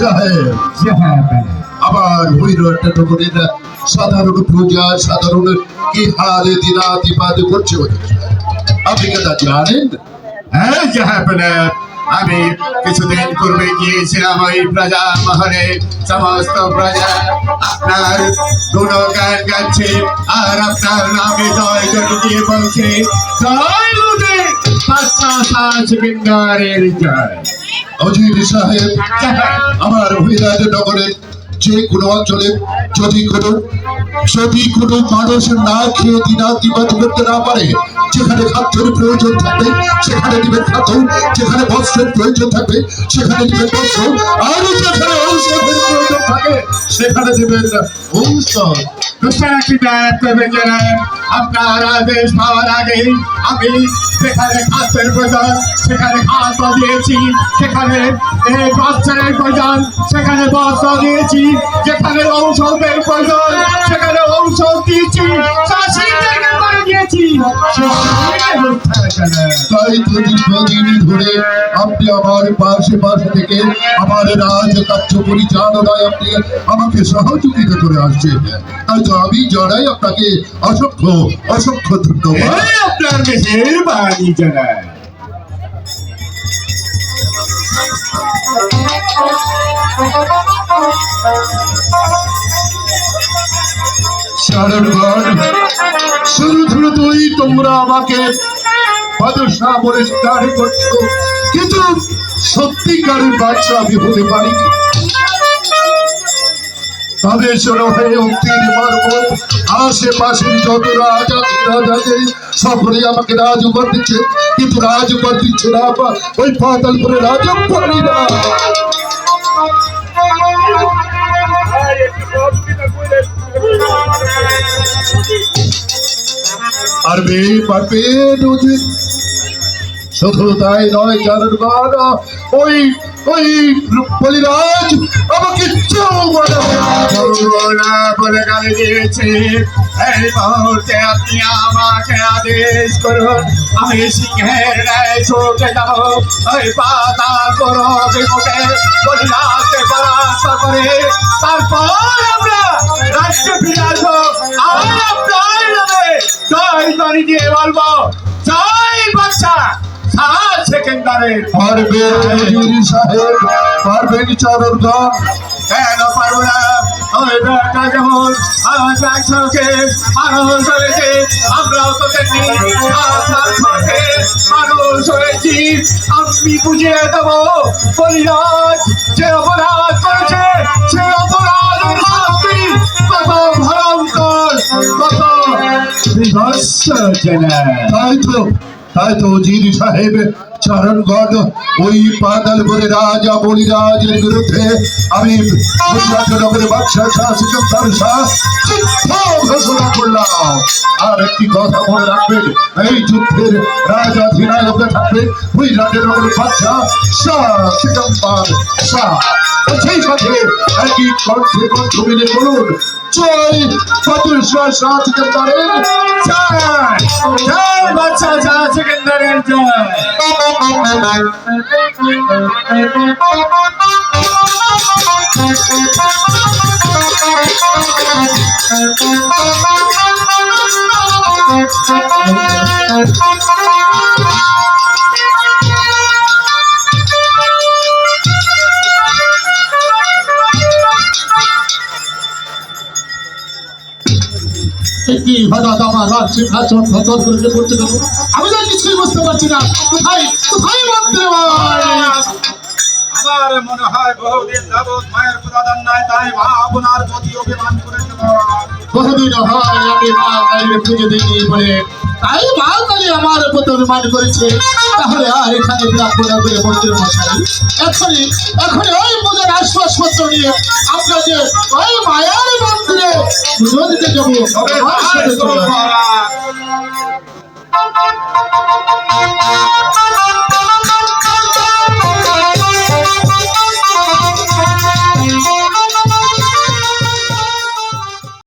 সাহেব আবার ভৈরব নগরের সাধারণ প্রজা সাধারণ কি হালে দিনাতিপাত করছে আপনি কি তা জানেন? হ্যাঁ জাহাপনা, আমি কিছুদিন পূর্বে গিয়েছিলাম ওই প্রজা মহলে। সমস্ত প্রজা আপনার গুণগান গাচ্ছে আর আপনার নামে জয় জয় দিয়ে বলছে জয় গুরুদেব, বাদশাহ শাহ সিকিন্দারের জয়। অজির সাহেব আমার ভৈরব নগরের যে কোনো অঞ্চলে যদি কোনো মানুষ না খেয়ে দিনাতিপাত করতে না পারে, যেখানে খাদ্যের প্রয়োজন থাকবে সেখানে দিবেন খাদ্য, যেখানে বস্ত্রের প্রয়োজন থাকবে সেখানে দিবেন বস্ত্র, আর যেখানে ঔষধের প্রয়োজন থাকে সেখানে দিবেন ঔষধ। আপনার আদেশ পাওয়ার আগে আমি যেখানে খাদ্যের প্রয়োজন সেখানে খাদ্য দিয়েছি, যেখানে বস্ত্রের প্রয়োজন সেখানে বস্ত্র দিয়েছি, যেখানে ঔষধের প্রয়োজন সেখানে ঔষধ দিয়েছি, চাষিদেরকে করে দিয়েছি। তাই তো দীর্ঘদিন ধরে আপনি আমার পাশে থেকে আমার রাজকার্য পরিচালনায় আপনি আমাকে সহযোগিতা করে আসছেন। তাই তো আমি জানাই আপনাকে অসংখ্য অসংখ্য ধন্যবাদ। আপনার মেহেরবানি জানাই। শুরু তুই তোমরা আমাকে বাদশাহ বলে স্বীকার করছো, কিন্তু সত্যিকারের বাচ্চা আমি হতে পারিনি। তবে শোনো হয়ে অক্তির মারব, আশেপাশের যত রাজাকে সকলে আমাকে রাজ উপর দিচ্ছে, কিন্তু রাজ উপর দিচ্ছে না ওই পাতালপুরে রাজপরীরা। পারবে শুধু তাই নয়, জানার ওই ওই বলিরাজ আমাকে বলে গালি দিয়েছে। এই মুহূর্তে আপনি আমাকে আদেশ করুন, আমি সিংহের ন্যায় ছুটে যাব ওই পাতাল বিপদে বলিরাজকে পরাস্ত করে তারপর আমরা রাজ্যে ফিরে আসবো। আর আপনার নামে জয় জয় দিয়ে বলবো জয় বাদশাহ সেকেন্দারের। পারবেন চরণগণ? কেন পারবো না? ওই বেটা যেমন আমার একসঙ্গে মানুষ হয়েছে, আমরাও তো তেমনি মানুষ হয়েছি। আমি বুঝিয়ে দেবো বলিরাজ যে অপরাধ করেছে সে অপরাধ শাস্তি কত ভয়ঙ্কর, কত বিভৎস জেনে। তাই তো জির সাহেব চরণগণ ওই পাতালপুরে রাজা বলিরাজের বিরুদ্ধে আমি বাদশাহ শাহ সিকান্দার শাহ ঘোষণা করলাম। আর একটি কথা মনে রাখবেন, এই যুদ্ধের রাজাধিনায়ক থাকবে ওই রাজের বাদশাহ শাহ সিকান্দার শাহ। সেই সাথে একই কণ্ঠে কণ্ঠ মিলে বলুন জয় বাদশাহ শাহ সিকান্দারের জয়, জয় বাদশাহ শাহ সিকান্দারের জয়। আমি তো কিছুই বুঝতে পারছি না। কোথায় কোথায় মন্ত্রী? আমার মনে হয় বহুদিন যাবৎ মায়ের প্রদান নাই, তাই মা আপনার প্রতি অভিমান করেছিল। বহুদিন হয় আমি মা কালীর পুজো দিইনি বলে, তাই মা কালী আমার প্রতি অভিমান করেছে। তাহলে আর এখানে বিরাপনা করে মন্ত্রী মশাই এখনই ওই পূজার আসবাবপত্র নিয়ে আমরা যে ওই মায়ার মন্দিরে পুজো দিতে যাবো।